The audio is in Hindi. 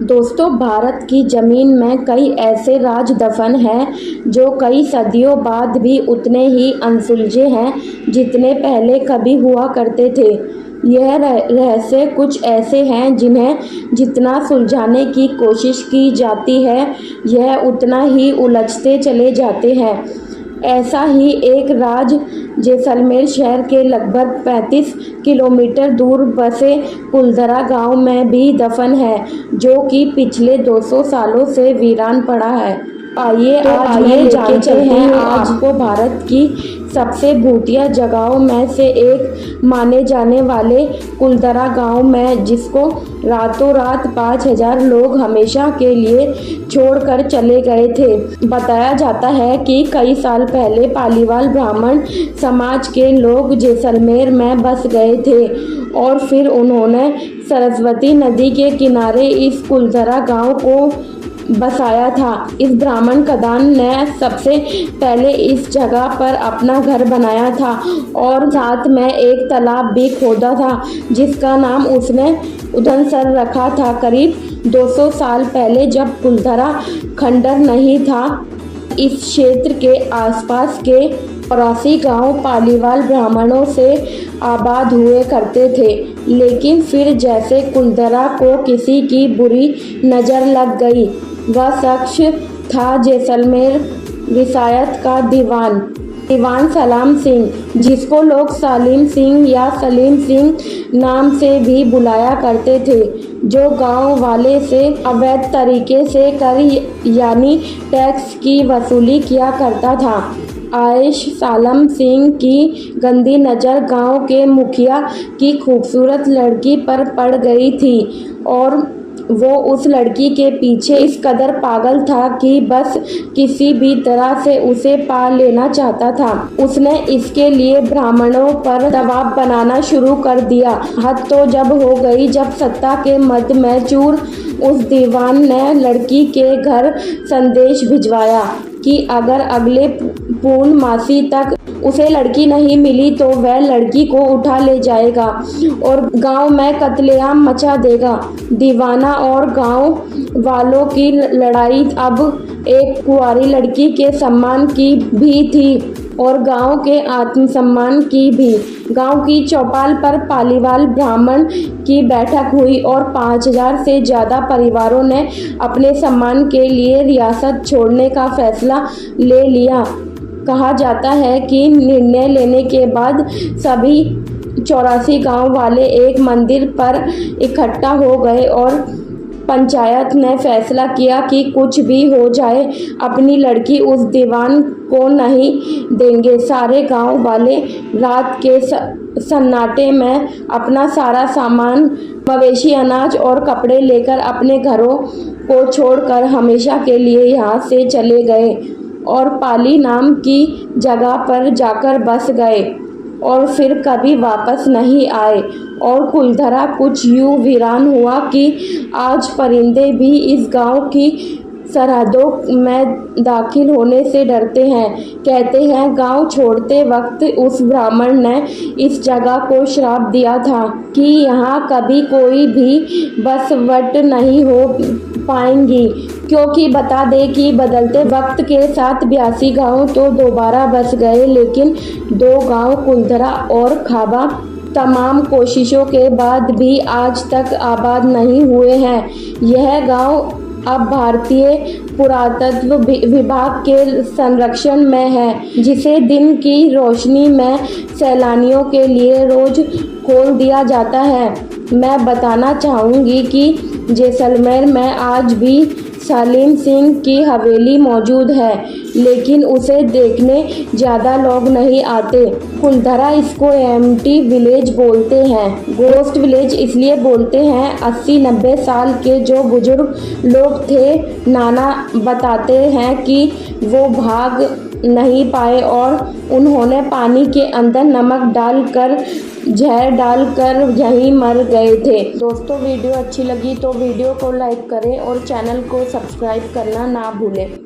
दोस्तों, भारत की ज़मीन में कई ऐसे राज दफन हैं जो कई सदियों बाद भी उतने ही अनसुलझे हैं जितने पहले कभी हुआ करते थे। यह रहस्य कुछ ऐसे हैं जिन्हें जितना सुलझाने की कोशिश की जाती है, यह उतना ही उलझते चले जाते हैं। ऐसा ही एक राज जैसलमेर शहर के लगभग 35 किलोमीटर दूर बसे कुलधरा गांव में भी दफन है, जो कि पिछले 200 सालों से वीरान पड़ा है। आइए जानते हैं आपको भारत की सबसे भूतिया जगहों में से एक माने जाने वाले कुलधरा गांव में, जिसको रातों रात 5000 लोग हमेशा के लिए छोड़कर चले गए थे। बताया जाता है कि कई साल पहले पालीवाल ब्राह्मण समाज के लोग जैसलमेर में बस गए थे और फिर उन्होंने सरस्वती नदी के किनारे इस कुलधरा गांव को बसाया था। इस ब्राह्मण कदान ने सबसे पहले इस जगह पर अपना घर बनाया था और साथ में एक तालाब भी खोदा था, जिसका नाम उसने उधनसर रखा था। करीब 200 साल पहले जब कुलधरा खंडर नहीं था, इस क्षेत्र के आसपास के 84 गांव पालीवाल ब्राह्मणों से आबाद हुए करते थे, लेकिन फिर जैसे कुलधरा को किसी की बुरी नज़र लग गई। वह शख्स था जैसलमेर विसायत का दीवान सलाम सिंह, जिसको लोग सालिम सिंह या सलीम सिंह नाम से भी बुलाया करते थे, जो गांव वाले से अवैध तरीके से कर यानी टैक्स की वसूली किया करता था। आयश सालम सिंह की गंदी नज़र गांव के मुखिया की खूबसूरत लड़की पर पड़ गई थी और वो उस लड़की के पीछे इस कदर पागल था कि बस किसी भी तरह से उसे पा लेना चाहता था। उसने इसके लिए ब्राह्मणों पर दबाव बनाना शुरू कर दिया। हद तो जब हो गई जब सत्ता के मद में चूर उस दीवान ने लड़की के घर संदेश भिजवाया कि अगर अगले पूर्णमासी तक उसे लड़की नहीं मिली तो वह लड़की को उठा ले जाएगा और गांव में कत्लेआम मचा देगा। दीवाना और गांव वालों की लड़ाई अब एक कुंवारी लड़की के सम्मान की भी थी और गांव के आत्मसम्मान की भी। गांव की चौपाल पर पालीवाल ब्राह्मण की बैठक हुई और 5000 से ज़्यादा परिवारों ने अपने सम्मान के लिए रियासत छोड़ने का फैसला ले लिया। कहा जाता है कि निर्णय लेने के बाद सभी 84 गांव वाले एक मंदिर पर इकट्ठा हो गए और पंचायत ने फैसला किया कि कुछ भी हो जाए, अपनी लड़की उस दीवान को नहीं देंगे। सारे गांव वाले रात के सन्नाटे में अपना सारा सामान, मवेशी, अनाज और कपड़े लेकर अपने घरों को छोड़कर हमेशा के लिए यहाँ से चले गए और पाली नाम की जगह पर जाकर बस गए और फिर कभी वापस नहीं आए। और कुलधरा कुछ यूं वीरान हुआ कि आज परिंदे भी इस गांव की सरहदों में दाखिल होने से डरते हैं। कहते हैं गांव छोड़ते वक्त उस ब्राह्मण ने इस जगह को श्राप दिया था कि यहाँ कभी कोई भी बसवट नहीं हो पाएंगी, क्योंकि बता दें कि बदलते वक्त के साथ 82 गांव तो दोबारा बस गए, लेकिन 2 गांव कुलधरा और खाबा तमाम कोशिशों के बाद भी आज तक आबाद नहीं हुए हैं। यह गांव अब भारतीय पुरातत्व विभाग के संरक्षण में है, जिसे दिन की रोशनी में सैलानियों के लिए रोज खोल दिया जाता है। मैं बताना चाहूँगी कि जैसलमेर में आज भी सलीम सिंह की हवेली मौजूद है, लेकिन उसे देखने ज़्यादा लोग नहीं आते। कुलधरा इसको एम्प्टी विलेज बोलते हैं। गोस्ट विलेज इसलिए बोलते हैं, 80-90 साल के जो बुजुर्ग लोग थे, नाना बताते हैं कि वो भाग नहीं पाए और उन्होंने पानी के अंदर नमक डालकर, जहर डालकर यहीं मर गए थे। दोस्तों, वीडियो अच्छी लगी तो वीडियो को लाइक करें और चैनल को सब्सक्राइब करना ना भूलें।